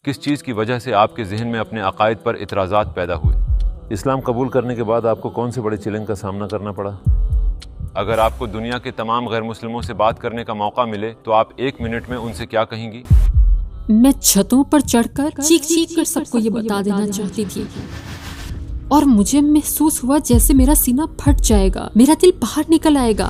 کس چیز کی وجہ سے آپ کے ذہن میں اپنے عقائد پر اعتراضات پیدا ہوئے؟ اسلام قبول کرنے کے بعد آپ کو کون سے بڑے چیلنج کا سامنا کرنا پڑا؟ اگر آپ کو دنیا کے تمام غیر مسلموں سے بات کرنے کا موقع ملے تو آپ 1 منٹ میں ان سے کیا کہیں گی؟ میں چھتوں پر چڑھ کر چیخ کر سب کو یہ بتا دینا چاہتی تھی، اور مجھے محسوس ہوا جیسے میرا سینہ پھٹ جائے گا، میرا دل باہر نکل آئے گا۔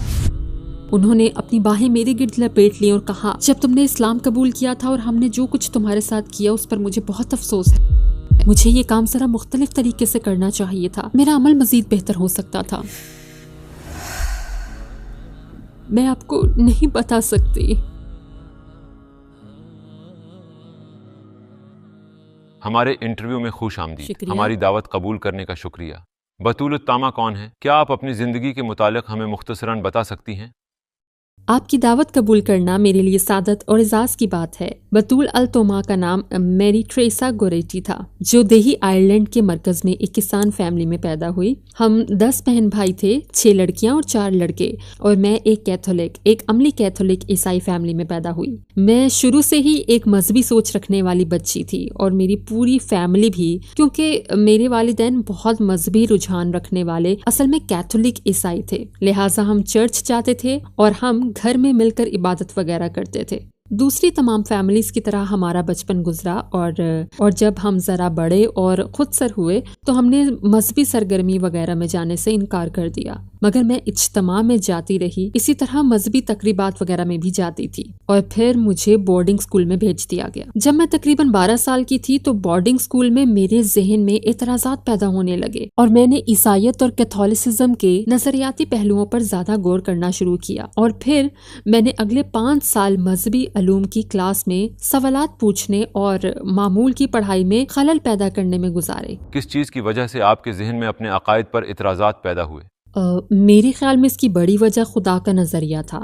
انہوں نے اپنی باہیں میرے گرد لپیٹ لی اور کہا، جب تم نے اسلام قبول کیا تھا اور ہم نے جو کچھ تمہارے ساتھ کیا اس پر مجھے بہت افسوس ہے۔ مجھے یہ کام ذرا مختلف طریقے سے کرنا چاہیے تھا، میرا عمل مزید بہتر ہو سکتا تھا۔ میں آپ کو نہیں بتا سکتی۔ ہمارے انٹرویو میں خوش آمدید۔ شکریہ۔ ہماری دعوت قبول کرنے کا شکریہ۔ بطول التامہ کون ہے؟ کیا آپ اپنی زندگی کے متعلق ہمیں مختصراً بتا سکتی ہیں؟ آپ کی دعوت قبول کرنا میرے لیے سعادت اور اعزاز کی بات ہے۔ بطول التوما کا نام میری ٹریسا گوریٹی تھا، جو دیہی آئرلینڈ کے مرکز میں ایک کسان فیملی میں پیدا ہوئی۔ ہم 10 بہن بھائی تھے، 6 لڑکیاں اور 4 لڑکے، اور میں ایک عملی کیتھولک عیسائی فیملی میں پیدا ہوئی۔ میں شروع سے ہی ایک مذہبی سوچ رکھنے والی بچی تھی، اور میری پوری فیملی بھی، کیونکہ میرے والدین بہت مذہبی رجحان رکھنے والے اصل میں کیتھولک عیسائی تھے، لہٰذا ہم چرچ جاتے تھے اور ہم گھر میں مل کر عبادت وغیرہ کرتے تھے۔ دوسری تمام فیملیز کی طرح ہمارا بچپن گزرا، اور جب ہم ذرا بڑے اور خود سر ہوئے تو ہم نے مذہبی سرگرمی وغیرہ میں جانے سے انکار کر دیا، مگر میں اجتماع میں جاتی رہی، اسی طرح مذہبی تقریبات وغیرہ میں بھی جاتی تھی، اور پھر مجھے بورڈنگ اسکول میں بھیج دیا گیا۔ جب میں تقریباً 12 سال کی تھی تو بورڈنگ اسکول میں میرے ذہن میں اعتراضات پیدا ہونے لگے، اور میں نے عیسائیت اور کیتھولسزم کے نظریاتی پہلوؤں پر زیادہ غور کرنا شروع کیا، اور پھر میں نے اگلے 5 سال مذہبی علوم کی کلاس میں سوالات پوچھنے اور معمول کی پڑھائی میں خلل پیدا کرنے میں گزارے۔ کس چیز کی وجہ سے آپ کے ذہن میں اپنے عقائد پر اعتراضات پیدا ہوئے؟ میرے خیال میں اس کی بڑی وجہ خدا کا نظریہ تھا۔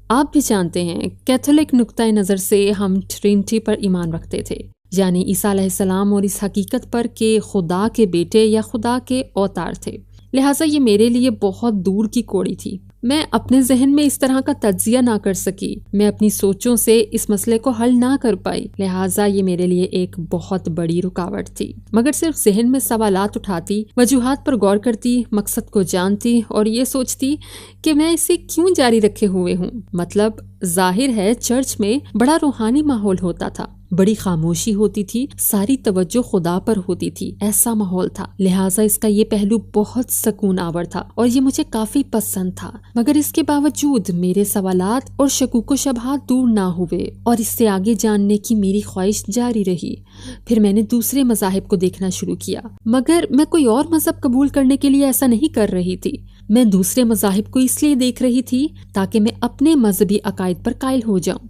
آپ بھی جانتے ہیں، کیتھولک نقطۂ نظر سے ہم ٹرینٹی پر ایمان رکھتے تھے، یعنی عیسیٰ علیہ السلام، اور اس حقیقت پر کہ خدا کے بیٹے یا خدا کے اوتار تھے۔ لہٰذا یہ میرے لیے بہت دور کی کوڑی تھی۔ میں اپنے ذہن میں اس طرح کا تجزیہ نہ کر سکی، میں اپنی سوچوں سے اس مسئلے کو حل نہ کر پائی، لہٰذا یہ میرے لیے ایک بہت بڑی رکاوٹ تھی۔ مگر صرف ذہن میں سوالات اٹھاتی، وجوہات پر غور کرتی، مقصد کو جانتی اور یہ سوچتی کہ میں اسے کیوں جاری رکھے ہوئے ہوں۔ مطلب ظاہر ہے چرچ میں بڑا روحانی ماحول ہوتا تھا، بڑی خاموشی ہوتی تھی، ساری توجہ خدا پر ہوتی تھی، ایسا ماحول تھا، لہٰذا اس کا یہ پہلو بہت سکون آور تھا اور یہ مجھے کافی پسند تھا۔ مگر اس کے باوجود میرے سوالات اور شکوک و شبہات دور نہ ہوئے، اور اس سے آگے جاننے کی میری خواہش جاری رہی۔ پھر میں نے دوسرے مذاہب کو دیکھنا شروع کیا، مگر میں کوئی اور مذہب قبول کرنے کے لیے ایسا نہیں کر رہی تھی، میں دوسرے مذاہب کو اس لیے دیکھ رہی تھی تاکہ میں اپنے مذہبی عقائد پر قائل ہو جاؤں۔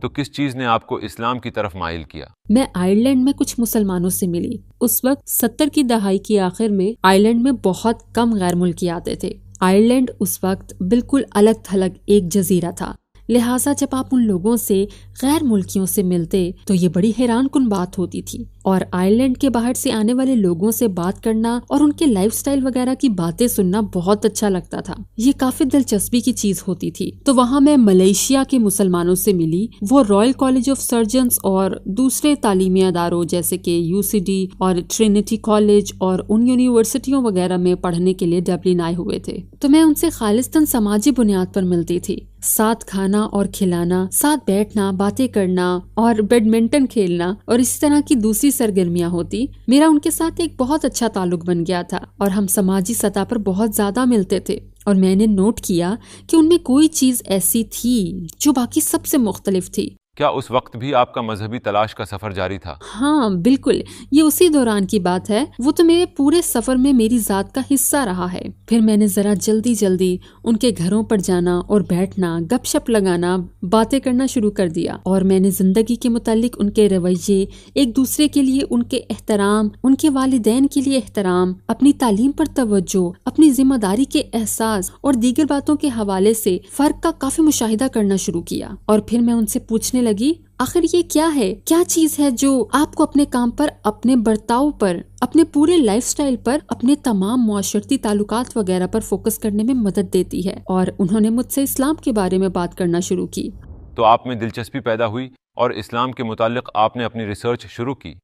تو کس چیز نے آپ کو اسلام کی طرف مائل کیا؟ میں آئرلینڈ میں کچھ مسلمانوں سے ملی۔ اس وقت 70 کی دہائی کے آخر میں آئرلینڈ میں بہت کم غیر ملکی آتے تھے۔ آئرلینڈ اس وقت بالکل الگ تھلگ ایک جزیرہ تھا، لہٰذا جب آپ ان لوگوں سے غیر ملکیوں سے ملتے تو یہ بڑی حیران کن بات ہوتی تھی، اور آئرلینڈ کے باہر سے آنے والے لوگوں سے بات کرنا اور ان کے لائف سٹائل وغیرہ کی باتیں سننا بہت اچھا لگتا تھا، یہ کافی دلچسپی کی چیز ہوتی تھی۔ تو وہاں میں ملیشیا کے مسلمانوں سے ملی، وہ رائل کالج آف سرجنز اور دوسرے تعلیمی اداروں جیسے کہ UCD اور ٹرینٹی کالج اور ان یونیورسٹیوں وغیرہ میں پڑھنے کے لیے ڈبلن آئے ہوئے تھے۔ تو میں ان سے خالصتاً سماجی بنیاد پر ملتی تھی، ساتھ کھانا اور کھلانا، ساتھ بیٹھنا، باتیں کرنا اور بیڈمنٹن کھیلنا اور اسی طرح کی دوسری سرگرمیاں ہوتی۔ میرا ان کے ساتھ ایک بہت اچھا تعلق بن گیا تھا اور ہم سماجی سطح پر بہت زیادہ ملتے تھے، اور میں نے نوٹ کیا کہ ان میں کوئی چیز ایسی تھی جو باقی سب سے مختلف تھی۔ کیا اس وقت بھی آپ کا مذہبی تلاش کا سفر جاری تھا؟ ہاں بالکل، یہ اسی دوران کی بات ہے، وہ تو میرے پورے سفر میں میری ذات کا حصہ رہا ہے۔ پھر میں نے ذرا جلدی ان کے گھروں پر جانا اور بیٹھنا، گپ شپ لگانا، باتیں کرنا شروع کر دیا، اور میں نے زندگی کے متعلق ان کے رویے، ایک دوسرے کے لیے ان کے احترام، ان کے والدین کے لیے احترام، اپنی تعلیم پر توجہ، اپنی ذمہ داری کے احساس اور دیگر باتوں کے حوالے سے فرق کا کافی مشاہدہ کرنا شروع کیا۔ اور پھر میں ان سے پوچھنے لگی، آخر یہ کیا ہے، کیا چیز ہے جو آپ کو اپنے کام پر، اپنے برتاؤ پر، اپنے پورے لائف سٹائل پر، اپنے تمام معاشرتی تعلقات وغیرہ پر فوکس کرنے میں مدد دیتی ہے؟ اور انہوں نے مجھ سے اسلام کے بارے میں بات کرنا شروع کی۔ تو آپ میں دلچسپی پیدا ہوئی اور اسلام کے متعلق آپ نے اپنی ریسرچ شروع کی؟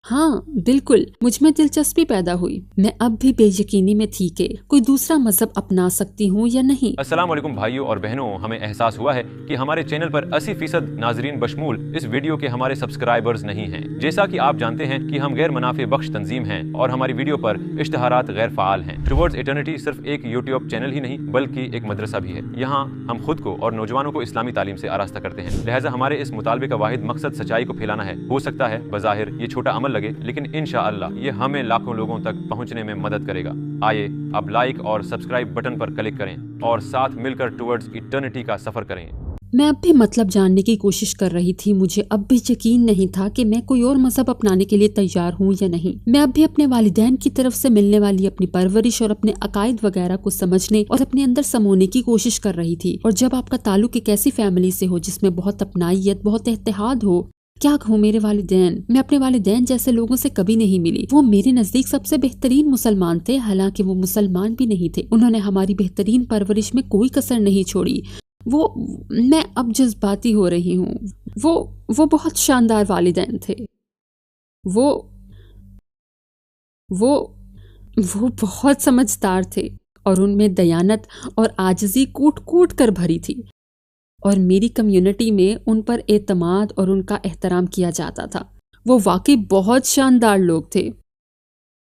ہاں بالکل، مجھ میں دلچسپی پیدا ہوئی۔ میں اب بھی بے یقینی میں تھی کہ کوئی دوسرا مذہب اپنا سکتی ہوں یا نہیں۔ السلام علیکم بھائیوں اور بہنوں، ہمیں احساس ہوا ہے کہ ہمارے چینل پر 80% ناظرین بشمول اس ویڈیو کے ہمارے سبسکرائبرز نہیں ہیں۔ جیسا کہ آپ جانتے ہیں کہ ہم غیر منافع بخش تنظیم ہیں اور ہماری ویڈیو پر اشتہارات غیر فعال ہیں۔ ٹوورڈز ایٹرنیٹی صرف ایک یوٹیوب چینل ہی نہیں بلکہ ایک مدرسہ بھی ہے۔ یہاں ہم خود کو اور نوجوانوں کو اسلامی تعلیم سے آراستہ کرتے ہیں، لہٰذا ہمارے اس مطالبے کا واحد مقصد سچائی کو پھیلانا ہے۔ ہو سکتا ہے بظاہر یہ چھوٹا عمل لگے، لیکن انشاءاللہ یہ ہمیں لاکھوں لوگوں تک پہنچنے میں مدد کرے گا۔ آئیے اب لائک اور سبسکرائب بٹن پر کلک کریں اور ساتھ مل کر ٹوورڈز ایٹرنیٹی کا سفر کریں۔ میں اب بھی مطلب جاننے کی کوشش کر رہی تھی۔ مجھے اب بھی یقین نہیں تھا کہ میں کوئی اور مذہب اپنانے کے لیے تیار ہوں یا نہیں۔ میں اب بھی اپنے والدین کی طرف سے ملنے والی اپنی پرورش اور اپنے عقائد وغیرہ کو سمجھنے اور اپنے اندر سمونے کی کوشش کر رہی تھی۔ اور جب آپ کا تعلق ایک ایسی فیملی سے ہو جس میں بہت اپنائیت، بہت اتحاد ہو، کیا کہوں میرے والدین، میں اپنے والدین جیسے لوگوں سے کبھی نہیں ملی۔ وہ میرے نزدیک سب سے بہترین مسلمان تھے، حالانکہ وہ مسلمان بھی نہیں تھے۔ انہوں نے ہماری بہترین پرورش میں کوئی کسر نہیں چھوڑی۔ میں اب جذباتی ہو رہی ہوں۔ وہ بہت شاندار والدین تھے۔ وہ بہت سمجھدار تھے اور ان میں دیانت اور عاجزی کوٹ کوٹ کر بھری تھی، اور میری کمیونٹی میں ان پر اعتماد اور ان کا احترام کیا جاتا تھا۔ وہ واقعی بہت شاندار لوگ تھے،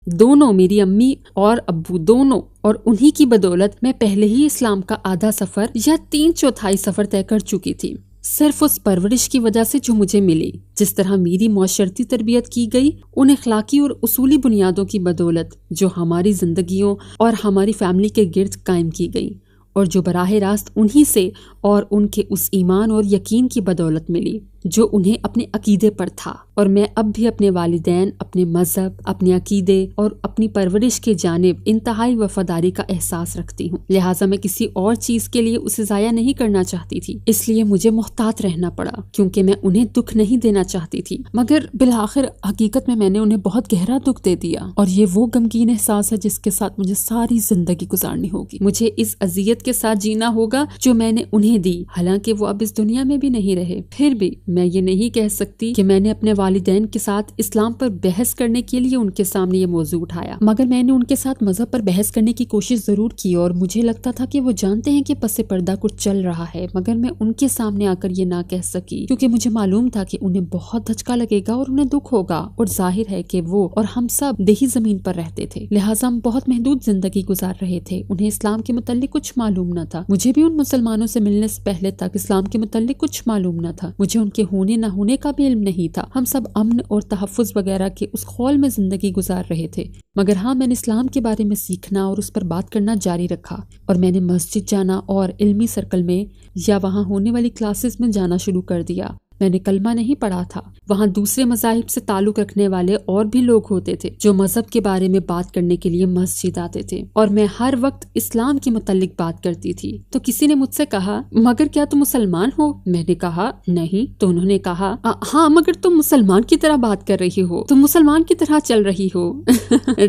دونوں، میری امی اور ابو دونوں، اور انہی کی بدولت میں پہلے ہی اسلام کا آدھا سفر یا 3/4 سفر طے کر چکی تھی، صرف اس پرورش کی وجہ سے جو مجھے ملی۔ جس طرح میری معاشرتی تربیت کی گئی ان اخلاقی اور اصولی بنیادوں کی بدولت جو ہماری زندگیوں اور ہماری فیملی کے گرد قائم کی گئی، اور جو براہ راست انہی سے اور ان کے اس ایمان اور یقین کی بدولت ملی جو انہیں اپنے عقیدے پر تھا۔ اور میں اب بھی اپنے والدین، اپنے مذہب، اپنے عقیدے اور اپنی پرورش کی جانب انتہائی وفاداری کا احساس رکھتی ہوں، لہٰذا میں کسی اور چیز کے لیے اسے ضائع نہیں کرنا چاہتی تھی۔ اس لیے مجھے محتاط رہنا پڑا کیونکہ میں انہیں دکھ نہیں دینا چاہتی تھی، مگر بالآخر حقیقت میں نے انہیں بہت گہرا دکھ دے دیا، اور یہ وہ غمگین احساس ہے جس کے ساتھ مجھے ساری زندگی گزارنی ہوگی۔ مجھے اس اذیت کے ساتھ جینا ہوگا جو میں نے انہیں دی، حالانکہ وہ اب اس دنیا میں بھی نہیں رہے۔ پھر بھی میں یہ نہیں کہہ سکتی کہ میں نے اپنے والدین کے ساتھ اسلام پر بحث کرنے کے لیے ان کے سامنے یہ موضوع اٹھایا، مگر میں نے ان کے ساتھ مذہب پر بحث کرنے کی کوشش ضرور کی، اور مجھے لگتا تھا کہ وہ جانتے ہیں کہ پس پردہ کچھ چل رہا ہے، مگر میں ان کے سامنے آ کر یہ نہ کہہ سکی کیونکہ مجھے معلوم تھا کہ انہیں بہت دھچکا لگے گا اور انہیں دکھ ہوگا، اور ظاہر ہے کہ وہ اور ہم سب دیہی زمین پر رہتے تھے، لہٰذا ہم بہت محدود زندگی گزار رہے تھے۔ انہیں اسلام کے متعلق کچھ معلوم نہ تھا، مجھے بھی ان مسلمانوں سے ملنے سے پہلے تک اسلام کے متعلق کچھ معلوم نہ تھا، مجھے ان کے ہونے نہ ہونے کا بھی علم نہیں تھا۔ ہم سب امن اور تحفظ وغیرہ کے اس خول میں زندگی گزار رہے تھے، مگر ہاں میں نے اسلام کے بارے میں سیکھنا اور اس پر بات کرنا جاری رکھا، اور میں نے مسجد جانا اور علمی سرکل میں یا وہاں ہونے والی کلاسز میں جانا شروع کر دیا۔ میں نے کلمہ نہیں پڑھا تھا، وہاں دوسرے مذاہب سے تعلق رکھنے والے اور بھی لوگ ہوتے تھے جو مذہب کے بارے میں بات کرنے کے لیے مسجد آتے تھے، اور میں ہر وقت اسلام کے متعلق بات کرتی تھی۔ تو کسی نے مجھ سے کہا مگر کیا تم مسلمان ہو؟ میں نے کہا نہیں۔ تو انہوں نے کہا ہاں مگر تم مسلمان کی طرح بات کر رہی ہو، تم مسلمان کی طرح چل رہی ہو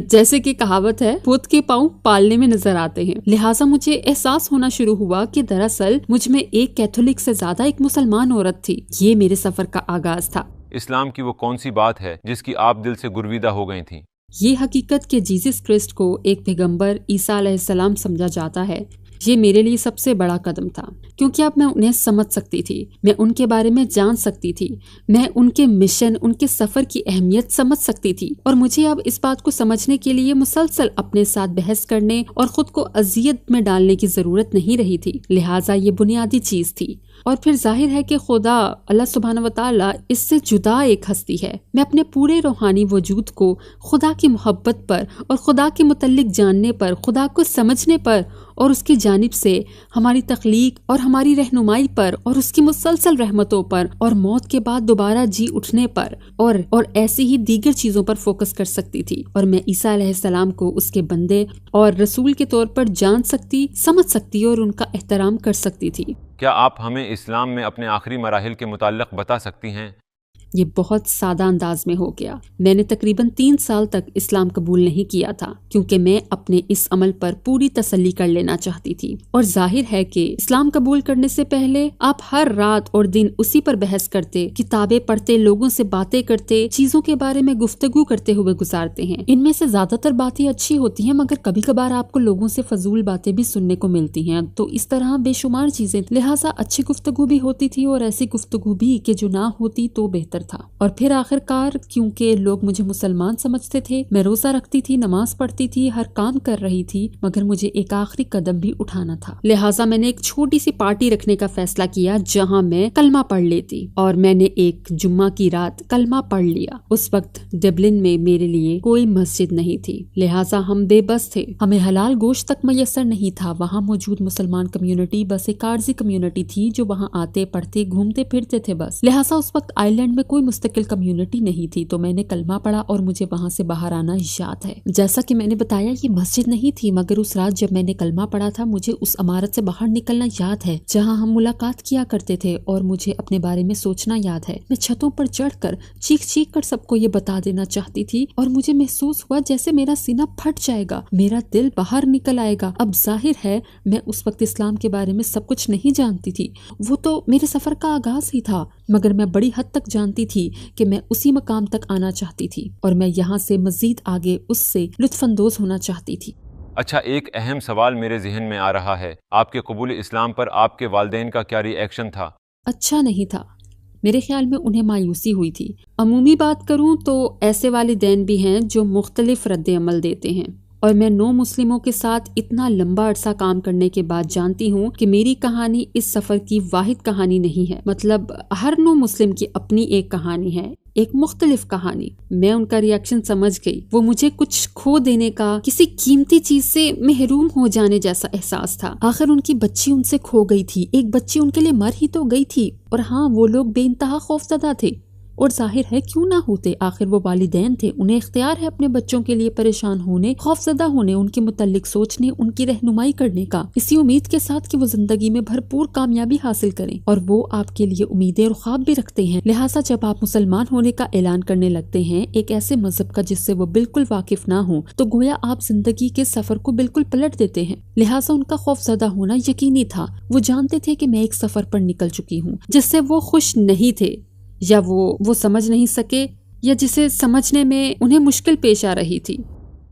جیسے کہ کہاوت ہے بت کے پاؤں پالنے میں نظر آتے ہیں۔ لہٰذا مجھے احساس ہونا شروع ہوا کہ دراصل مجھ میں ایک کیتھولک سے زیادہ ایک مسلمان عورت تھی۔ یہ میرے سفر کا آغاز تھا۔ اسلام کی وہ کون سی بات ہے جس کی آپ دل سے گرویدہ ہو گئی تھیں؟ یہ حقیقت کہ جیسس کرسٹ کو ایک پیغمبر عیسیٰ علیہ السلام سمجھا جاتا ہے، یہ میرے لیے سب سے بڑا قدم تھا، کیونکہ اب میں انہیں سمجھ سکتی تھی، میں ان کے بارے میں جان سکتی تھی، میں ان کے مشن، ان کے سفر کی اہمیت سمجھ سکتی تھی، اور مجھے اب اس بات کو سمجھنے کے لیے مسلسل اپنے ساتھ بحث کرنے اور خود کو اذیت میں ڈالنے کی ضرورت نہیں رہی تھی، لہٰذا یہ بنیادی چیز تھی۔ اور پھر ظاہر ہے کہ خدا اللہ سبحانہ و تعالیٰ اس سے جدا ایک ہستی ہے۔ میں اپنے پورے روحانی وجود کو خدا کی محبت پر اور خدا کے متعلق جاننے پر، خدا کو سمجھنے پر اور اس کی جانب سے ہماری تخلیق اور ہماری رہنمائی پر اور اس کی مسلسل رحمتوں پر اور موت کے بعد دوبارہ جی اٹھنے پر اور ایسی ہی دیگر چیزوں پر فوکس کر سکتی تھی، اور میں عیسیٰ علیہ السلام کو اس کے بندے اور رسول کے طور پر جان سکتی، سمجھ سکتی اور ان کا احترام کر سکتی تھی۔ کیا آپ ہمیں اسلام میں اپنے آخری مراحل کے متعلق بتا سکتی ہیں؟ یہ بہت سادہ انداز میں ہو گیا۔ میں نے تقریباً 3 سال تک اسلام قبول نہیں کیا تھا کیونکہ میں اپنے اس عمل پر پوری تسلی کر لینا چاہتی تھی، اور ظاہر ہے کہ اسلام قبول کرنے سے پہلے آپ ہر رات اور دن اسی پر بحث کرتے، کتابیں پڑھتے، لوگوں سے باتیں کرتے، چیزوں کے بارے میں گفتگو کرتے ہوئے گزارتے ہیں۔ ان میں سے زیادہ تر باتیں اچھی ہوتی ہیں، مگر کبھی کبھار آپ کو لوگوں سے فضول باتیں بھی سننے کو ملتی ہیں، تو اس طرح بے شمار چیزیں، لہٰذا اچھی گفتگو بھی ہوتی تھی اور ایسی گفتگو بھی کہ جو نہ ہوتی تو بہتر تھا۔ اور پھر آخر کار کیونکہ لوگ مجھے مسلمان سمجھتے تھے، میں روزہ رکھتی تھی، نماز پڑھتی تھی، ہر کام کر رہی تھی، مگر مجھے ایک آخری قدم بھی اٹھانا تھا، لہٰذا میں نے ایک چھوٹی سی پارٹی رکھنے کا فیصلہ کیا جہاں میں کلمہ پڑھ لیتی، اور میں نے ایک جمعہ کی رات کلمہ پڑھ لیا۔ اس وقت ڈبلن میں میرے لیے کوئی مسجد نہیں تھی، لہٰذا ہم بے بس تھے، ہمیں حلال گوشت تک میسر نہیں تھا۔ وہاں موجود مسلمان کمیونٹی بس ایک عارضی کمیونٹی تھی جو وہاں آتے، پڑھتے، گھومتے پھرتے تھے بس، لہٰذا اس وقت آئرلینڈ میں کوئی مستقل کمیونٹی نہیں تھی، تو میں نے کلمہ پڑھا اور مجھے وہاں سے باہر آنا یاد ہے۔ جیسا کہ میں نے بتایا یہ مسجد نہیں تھی، مگر اس رات جب میں نے کلمہ پڑھا تھا مجھے اس عمارت سے باہر نکلنا یاد ہے جہاں ہم ملاقات کیا کرتے تھے، اور مجھے اپنے بارے میں سوچنا یاد ہے۔ میں چھتوں پر چڑھ کر چیخ چیخ کر سب کو یہ بتا دینا چاہتی تھی، اور مجھے محسوس ہوا جیسے میرا سینہ پھٹ جائے گا، میرا دل باہر نکل آئے گا۔ اب ظاہر ہے میں اس وقت اسلام کے بارے میں سب کچھ نہیں جانتی تھی، وہ تو میرے سفر کا آغاز ہی تھا، مگر میں بڑی حد تک جانتی تھی کہ میں اسی مقام تک آنا چاہتی تھی، اور میں یہاں سے مزید آگے اس سے لطف اندوز ہونا چاہتی تھی۔ اچھا، ایک اہم سوال میرے ذہن میں آ رہا ہے، آپ کے قبول اسلام پر آپ کے والدین کا کیا ری ایکشن تھا؟ اچھا نہیں تھا، میرے خیال میں انہیں مایوسی ہوئی تھی۔ عمومی بات کروں تو ایسے والدین بھی ہیں جو مختلف رد عمل دیتے ہیں، اور میں نو مسلموں کے ساتھ اتنا لمبا عرصہ کام کرنے کے بعد جانتی ہوں کہ میری کہانی اس سفر کی واحد کہانی نہیں ہے، مطلب ہر نو مسلم کی اپنی ایک کہانی ہے، ایک مختلف کہانی۔ میں ان کا ریاکشن سمجھ گئی، وہ مجھے کچھ کھو دینے کا، کسی قیمتی چیز سے محروم ہو جانے جیسا احساس تھا۔ آخر ان کی بچی ان سے کھو گئی تھی، ایک بچی ان کے لیے مر ہی تو گئی تھی، اور ہاں وہ لوگ بے انتہا خوفزدہ تھے، اور ظاہر ہے کیوں نہ ہوتے، آخر وہ والدین تھے، انہیں اختیار ہے اپنے بچوں کے لیے پریشان ہونے، خوفزدہ ہونے، ان کے متعلق سوچنے، ان کی رہنمائی کرنے کا، اسی امید کے ساتھ کہ وہ زندگی میں بھرپور کامیابی حاصل کریں، اور وہ آپ کے لیے امیدیں اور خواب بھی رکھتے ہیں۔ لہٰذا جب آپ مسلمان ہونے کا اعلان کرنے لگتے ہیں ایک ایسے مذہب کا جس سے وہ بالکل واقف نہ ہوں، تو گویا آپ زندگی کے سفر کو بالکل پلٹ دیتے ہیں۔ لہٰذا ان کا خوفزدہ ہونا یقینی تھا، وہ جانتے تھے کہ میں ایک سفر پر نکل چکی ہوں جس سے وہ خوش نہیں تھے، یا وہ سمجھ نہیں سکے، یا جسے سمجھنے میں انہیں مشکل پیش آ رہی تھی۔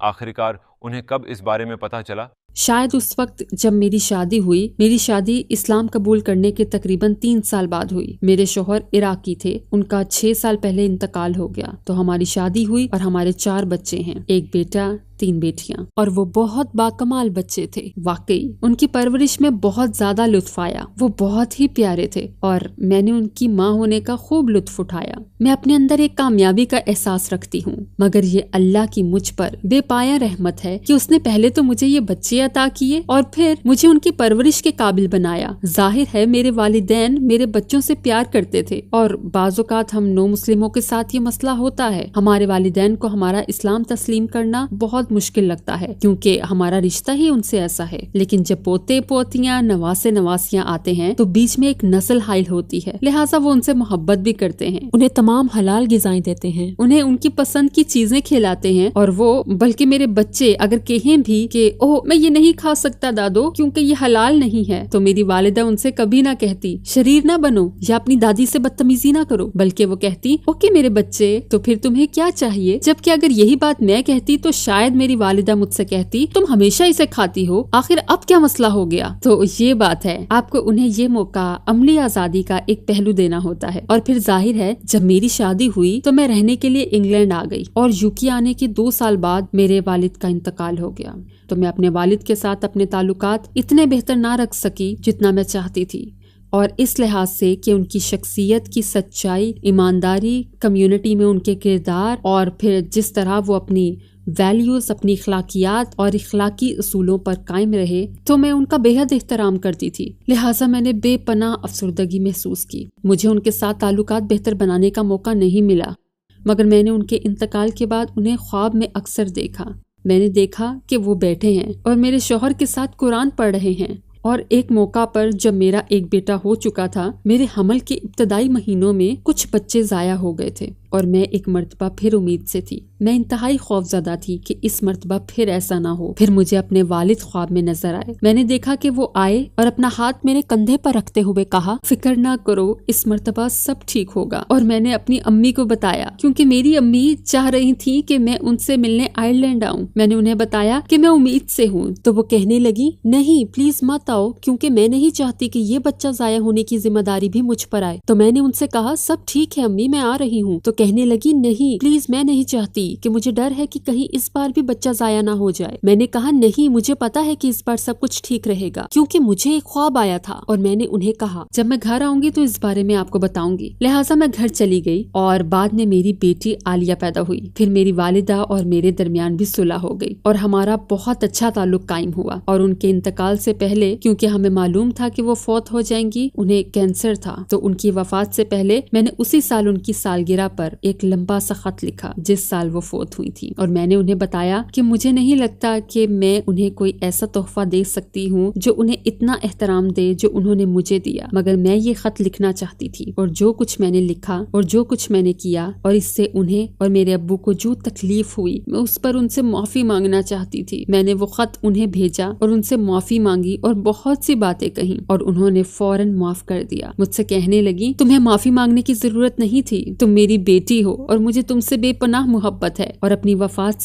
آخرکار انہیں کب اس بارے میں پتہ چلا؟ شاید اس وقت جب میری شادی ہوئی۔ میری شادی اسلام قبول کرنے کے تقریباً 3 سال بعد ہوئی۔ میرے شوہر عراقی تھے، ان کا 6 سال پہلے انتقال ہو گیا، تو ہماری شادی ہوئی اور ہمارے 4 بچے ہیں، ایک بیٹا، 3 بیٹیاں، اور وہ بہت باکمال بچے تھے۔ واقعی ان کی پرورش میں بہت زیادہ لطف آیا، وہ بہت ہی پیارے تھے، اور میں نے ان کی ماں ہونے کا خوب لطف اٹھایا۔ میں اپنے اندر ایک کامیابی کا احساس رکھتی ہوں، مگر یہ اللہ کی مجھ پر بے پایا رحمت ہے کہ اس نے پہلے تو مجھے یہ بچے عطا کیے اور پھر مجھے ان کی پرورش کے قابل بنایا۔ ظاہر ہے میرے والدین میرے بچوں سے پیار کرتے تھے، اور بعض اوقات ہم نو مسلموں کے ساتھ یہ مسئلہ ہوتا ہے، ہمارے والدین کو ہمارا اسلام تسلیم کرنا بہت مشکل لگتا ہے کیونکہ ہمارا رشتہ ہی ان سے ایسا ہے، لیکن جب پوتے پوتیاں، نواسے نواسیاں آتے ہیں تو بیچ میں ایک نسل حائل ہوتی ہے، لہٰذا وہ ان سے محبت بھی کرتے ہیں، انہیں تمام حلال غذائیں دیتے ہیں، انہیں ان کی پسند کی چیزیں کھلاتے ہیں، اور وہ بلکہ میرے بچے اگر کہیں بھی کہ اوہ میں یہ نہیں کھا سکتا دادو کیونکہ یہ حلال نہیں ہے، تو میری والدہ ان سے کبھی نہ کہتی شریر نہ بنو یا اپنی دادی سے بدتمیزی نہ کرو، بلکہ وہ کہتی اوکے میرے بچے تو پھر تمہیں کیا چاہیے، جبکہ اگر یہی بات میں کہتی تو شاید میری والدہ مجھ سے کہتی تم ہمیشہ اسے کھاتی ہو، آخر اب کیا مسئلہ ہو گیا۔ تو یہ بات ہے، آپ کو انہیں یہ موقع عملی آزادی کا ایک پہلو دینا ہوتا ہے۔ اور پھر ظاہر ہے جب میری شادی ہوئی تو میں رہنے کے لیے انگلینڈ آ گئی، اور یوکی آنے کے 2 سال بعد میرے والد کا انتقال ہو گیا، تو میں اپنے والد کے ساتھ اپنے تعلقات اتنے بہتر نہ رکھ سکی جتنا میں چاہتی تھی، اور اس لحاظ سے کہ ان کی شخصیت کی سچائی، ایمانداری، کمیونٹی میں ان کے کردار، اور پھر جس طرح وہ اپنی ویلیوز، اپنی اخلاقیات اور اخلاقی اصولوں پر قائم رہے، تو میں ان کا بے حد احترام کرتی تھی، لہٰذا میں نے بے پناہ افسردگی محسوس کی۔ مجھے ان کے ساتھ تعلقات بہتر بنانے کا موقع نہیں ملا، مگر میں نے ان کے انتقال کے بعد انہیں خواب میں اکثر دیکھا۔ میں نے دیکھا کہ وہ بیٹھے ہیں اور میرے شوہر کے ساتھ قرآن پڑھ رہے ہیں، اور ایک موقع پر جب میرا ایک بیٹا ہو چکا تھا، میرے حمل کے ابتدائی مہینوں میں کچھ بچے ضائع ہو گئے تھے اور میں ایک مرتبہ پھر امید سے تھی۔ میں انتہائی خوفزدہ تھی کہ اس مرتبہ پھر ایسا نہ ہو۔ پھر مجھے اپنے والد خواب میں نظر آئے۔ میں نے دیکھا کہ وہ آئے اور اپنا ہاتھ میرے کندھے پر رکھتے ہوئے کہا، فکر نہ کرو، اس مرتبہ سب ٹھیک ہوگا۔ اور میں نے اپنی امی کو بتایا، کیونکہ میری امی چاہ رہی تھی کہ میں ان سے ملنے آئرلینڈ آؤں۔ میں نے انہیں بتایا کہ میں امید سے ہوں، تو وہ کہنے لگی، نہیں پلیز مت آؤ، کیونکہ میں نہیں چاہتی کہ یہ بچہ ضائع ہونے کی ذمہ داری بھی مجھ پر آئے۔ تو میں نے ان سے کہا، سب ٹھیک ہے امی، میں آ رہی ہوں۔ تو کہنے لگی، نہیں پلیز، میں نہیں چاہتی، کہ مجھے ڈر ہے کہ کہیں اس بار بھی بچہ ضائع نہ ہو جائے۔ میں نے کہا، نہیں، مجھے پتا ہے کہ اس بار سب کچھ ٹھیک رہے گا، کیونکہ مجھے ایک خواب آیا تھا۔ اور میں نے انہیں کہا، جب میں گھر آؤں گی تو اس بارے میں آپ کو بتاؤں گی۔ لہٰذا میں گھر چلی گئی اور بعد میں میری بیٹی عالیہ پیدا ہوئی۔ پھر میری والدہ اور میرے درمیان بھی صلح ہو گئی اور ہمارا بہت اچھا تعلق قائم ہوا۔ اور ان کے انتقال سے پہلے، کیونکہ ہمیں معلوم تھا کہ وہ فوت ہو جائیں گی، انہیں کینسر تھا، تو ان کی وفات سے پہلے میں نے اسی سال ان کی سالگرہ پر ایک لمبا سا خط لکھا جس سال وہ فوت ہوئی تھی، اور میں نے انہیں بتایا کہ مجھے نہیں لگتا کہ میں انہیں کوئی ایسا تحفہ دے سکتی ہوں جو انہیں اتنا احترام دے جو انہوں نے مجھے دیا، مگر میں یہ خط لکھنا چاہتی تھی، اور جو کچھ میں نے لکھا اور جو کچھ میں نے کیا اور اس سے انہیں اور میرے ابو کو جو تکلیف ہوئی، میں اس پر ان سے معافی مانگنا چاہتی تھی۔ میں نے وہ خط انہیں بھیجا اور ان سے معافی مانگی اور بہت سی باتیں کہیں، اور انہوں نے فوراً معاف کر دیا۔ مجھ سے کہنے لگی، تمہیں معافی مانگنے کی ضرورت نہیں تھی، تم میری بیٹی ہو اور مجھے تم سے بے پناہ محبت ہے۔ اور اپنی وفات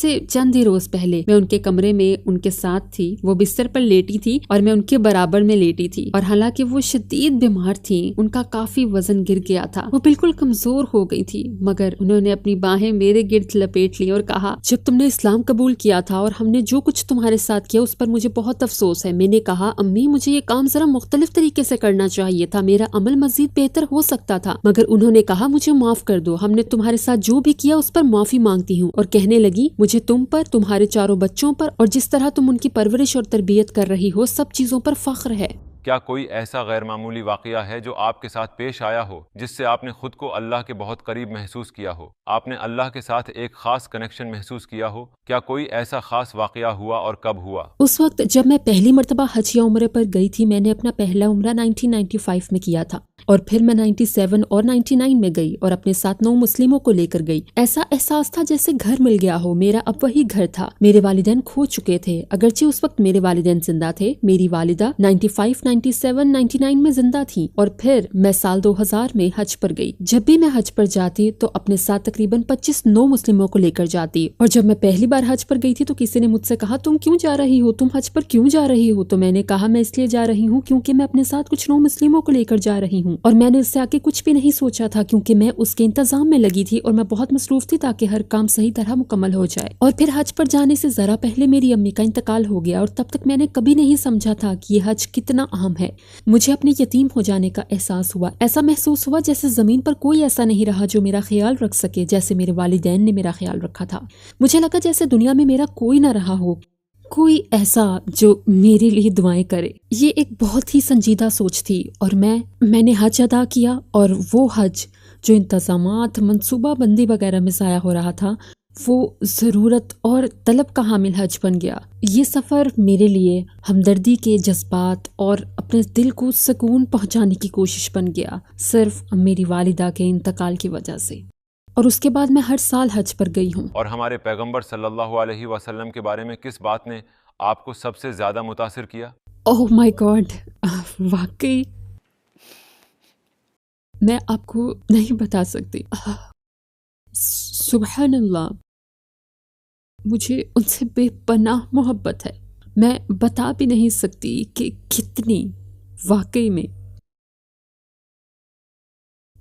سے چند ہی روز پہلے میں ان کے کمرے میں ان کے ساتھ تھی، وہ بستر پر لیٹی تھی اور میں ان کے برابر میں لیٹی تھی، اور حالانکہ وہ شدید بیمار تھیں، ان کا کافی وزن گر گیا تھا، وہ بالکل کمزور ہو گئی تھی، مگر انہوں نے اپنی باہیں میرے گرد لپیٹ لی اور کہا، جب تم نے اسلام قبول کیا تھا اور ہم نے جو کچھ تمہارے ساتھ کیا اس پر مجھے بہت افسوس ہے۔ میں نے کہا، امی مجھے یہ کام ذرا مختلف طریقے سے کرنا چاہیے تھا، میرا عمل مزید بہتر ہو سکتا تھا، مگر انہوں نے کہا، مجھے معاف کر دو، ہم نے تمہارے ساتھ جو بھی کیا اس پر معافی مانگتی ہوں۔ اور کہنے لگی، مجھے تم پر، تمہارے چاروں بچوں پر اور جس طرح تم ان کی پرورش اور تربیت کر رہی ہو، سب چیزوں پر فخر ہے۔ کیا کوئی ایسا غیر معمولی واقعہ ہے جو آپ کے ساتھ پیش آیا ہو جس سے آپ نے خود کو اللہ کے بہت قریب محسوس کیا ہو؟ آپ نے اللہ کے ساتھ ایک خاص کنیکشن محسوس کیا ہو؟ کیا کوئی ایسا خاص واقعہ ہوا اور کب ہوا؟ اس وقت جب میں پہلی مرتبہ حج یا عمرے پر گئی تھی، میں نے اپنا پہلا عمرہ 1995 میں کیا تھا، اور پھر میں 97 اور 99 میں گئی اور اپنے ساتھ 9 مسلموں کو لے کر گئی۔ ایسا احساس تھا جیسے گھر مل گیا ہو، میرا اب وہی گھر تھا۔ میرے والدین کھو چکے تھے، اگرچہ اس وقت میرے والدین زندہ تھے۔ میری والدہ 95، 97، 99 میں زندہ تھیں، اور پھر میں سال 2000 میں حج پر گئی۔ جب بھی میں حج پر جاتی تو اپنے ساتھ تقریباً 25 9 مسلموں کو لے کر جاتی، اور جب میں پہلی بار حج پر گئی تھی تو کسی نے مجھ سے کہا، تم کیوں جا رہی ہو، تم حج پر کیوں جا رہی ہو؟ تو میں نے کہا، میں اس لیے جا رہی ہوں کیونکہ میں اپنے ساتھ کچھ 9 مسلموں کو لے کر جا رہی ہوں، اور میں نے اس سے آگے کچھ بھی نہیں سوچا تھا کیونکہ میں اس کے انتظام میں لگی تھی اور میں بہت مصروف تھی تاکہ ہر کام صحیح طرح مکمل ہو جائے۔ اور پھر حج پر جانے سے ذرا پہلے میری امی کا انتقال ہو گیا، اور تب تک میں نے کبھی نہیں سمجھا تھا کہ یہ حج کتنا اہم ہے۔ مجھے اپنے یتیم ہو جانے کا احساس ہوا، ایسا محسوس ہوا جیسے زمین پر کوئی ایسا نہیں رہا جو میرا خیال رکھ سکے جیسے میرے والدین نے میرا خیال رکھا تھا۔ مجھے لگا جیسے دنیا میں میرا کوئی نہ رہا ہو، کوئی ایسا جو میرے لیے دعائیں کرے۔ یہ ایک بہت ہی سنجیدہ سوچ تھی، اور میں نے حج ادا کیا، اور وہ حج جو انتظامات، منصوبہ بندی وغیرہ میں ضائع ہو رہا تھا، وہ ضرورت اور طلب کا حامل حج بن گیا۔ یہ سفر میرے لیے ہمدردی کے جذبات اور اپنے دل کو سکون پہنچانے کی کوشش بن گیا، صرف میری والدہ کے انتقال کی وجہ سے۔ اور اس کے بعد میں ہر سال حج پر گئی ہوں۔ اور ہمارے پیغمبر صلی اللہ علیہ وسلم کے بارے میں کس بات نے آپ کو سب سے زیادہ متاثر کیا؟ اوہ مائی گاڈ، واقعی میں آپ کو نہیں بتا سکتی۔ سبحان اللہ، مجھے ان سے بے پناہ محبت ہے، میں بتا بھی نہیں سکتی کہ کتنی۔ واقعی میں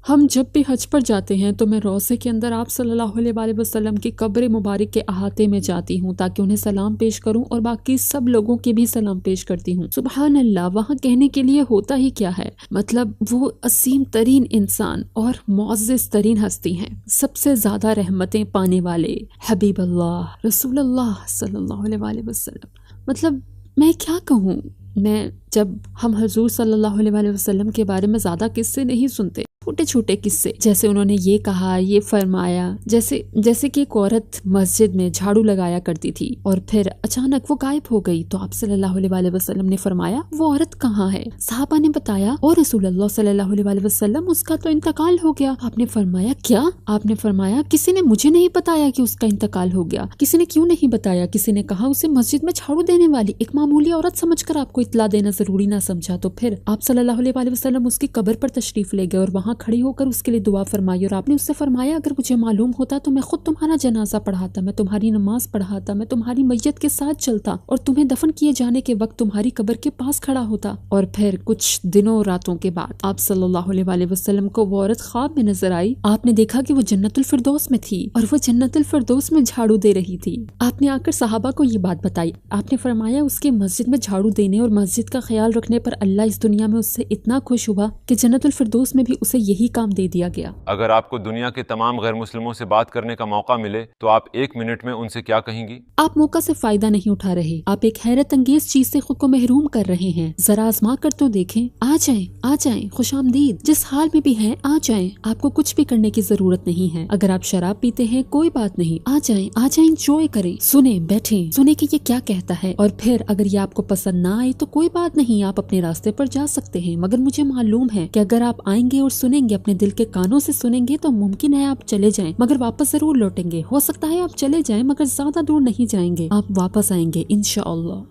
ہم جب بھی حج پر جاتے ہیں تو میں روضے کے اندر آپ صلی اللہ علیہ وآلہ وسلم کی قبر مبارک کے احاطے میں جاتی ہوں تاکہ انہیں سلام پیش کروں اور باقی سب لوگوں کے بھی سلام پیش کرتی ہوں۔ سبحان اللہ، وہاں کہنے کے لیے ہوتا ہی کیا ہے، مطلب وہ عظیم ترین انسان اور معزز ترین ہستی ہیں، سب سے زیادہ رحمتیں پانے والے حبیب اللہ رسول اللہ صلی اللہ علیہ وآلہ وسلم۔ مطلب میں کیا کہوں، میں جب ہم حضور صلی اللہ علیہ وسلم کے بارے میں زیادہ قصے نہیں سنتے، چھوٹے چھوٹے قصے، جیسے انہوں نے یہ کہا، یہ فرمایا، جیسے کہ ایک عورت مسجد میں جھاڑو لگایا کرتی تھی اور پھر اچانک وہ غائب ہو گئی، تو آپ صلی اللہ علیہ وسلم نے فرمایا وہ عورت کہاں ہے؟ صحابہ نے بتایا اور رسول اللہ صلی اللہ علیہ وسلم اس کا تو انتقال ہو گیا۔ آپ نے فرمایا کیا؟ آپ نے فرمایا کسی نے مجھے نہیں بتایا کہ اس کا انتقال ہو گیا۔ کسی نے کیوں نہیں بتایا؟ کسی نے کہا اسے مسجد میں جھاڑو دینے والی ایک معمولی عورت سمجھ کر آپ کو اطلاع دینا ضروری نہ سمجھا۔ تو پھر آپ صلی اللہ علیہ وسلم اس کی قبر پر تشریف لے گئے اور وہاں کھڑی ہو کر اس کے لیے دعا فرمائی، اور آپ نے اس سے فرمایا اگر مجھے معلوم ہوتا تو میں خود تمہارا جنازہ پڑھاتا، میں تمہاری نماز پڑھاتا، میں تمہاری میت کے ساتھ چلتا اور تمہیں دفن کیے جانے کے وقت تمہاری قبر کے پاس کھڑا ہوتا۔ اور پھر کچھ دنوں راتوں کے بعد آپ صلی اللہ علیہ وسلم کو وہ عورت خواب میں نظر آئی۔ آپ نے دیکھا کہ وہ جنت الفردوس میں تھی اور وہ جنت الفردوس میں جھاڑو دے رہی تھی۔ آپ نے آ کر صحابہ کو یہ بات بتائی۔ آپ نے فرمایا اس کے مسجد میں جھاڑو دینے اور مسجد کا خیال رکھنے پر اللہ اس دنیا میں اس سے اتنا خوش ہوا کہ جنت الفردوس میں بھی اسے یہی کام دے دیا گیا۔ اگر آپ کو دنیا کے تمام غیر مسلموں سے بات کرنے کا موقع ملے تو آپ 1 منٹ میں ان سے کیا کہیں گی؟ آپ موقع سے فائدہ نہیں اٹھا رہے، آپ ایک حیرت انگیز چیز سے خود کو محروم کر رہے ہیں۔ ذرا آزما کر تو دیکھیں۔ آ جائیں، خوش آمدید، جس حال میں بھی ہیں آ جائیں، آپ کو کچھ بھی کرنے کی ضرورت نہیں ہے۔ اگر آپ شراب پیتے ہیں کوئی بات نہیں، آ جائیں، انجوائے کریں، سنیں، بیٹھیں، سنیں کہ یہ کیا کہتا ہے، اور پھر اگر یہ آپ کو پسند نہ آئے تو کوئی بات نہیں، آپ اپنے راستے پر جا سکتے ہیں۔ مگر مجھے معلوم ہے کہ اگر آپ آئیں گے اور سنیں گے، اپنے دل کے کانوں سے سنیں گے، تو ممکن ہے آپ چلے جائیں مگر واپس ضرور لوٹیں گے۔ ہو سکتا ہے آپ چلے جائیں مگر زیادہ دور نہیں جائیں گے، آپ واپس آئیں گے انشاءاللہ۔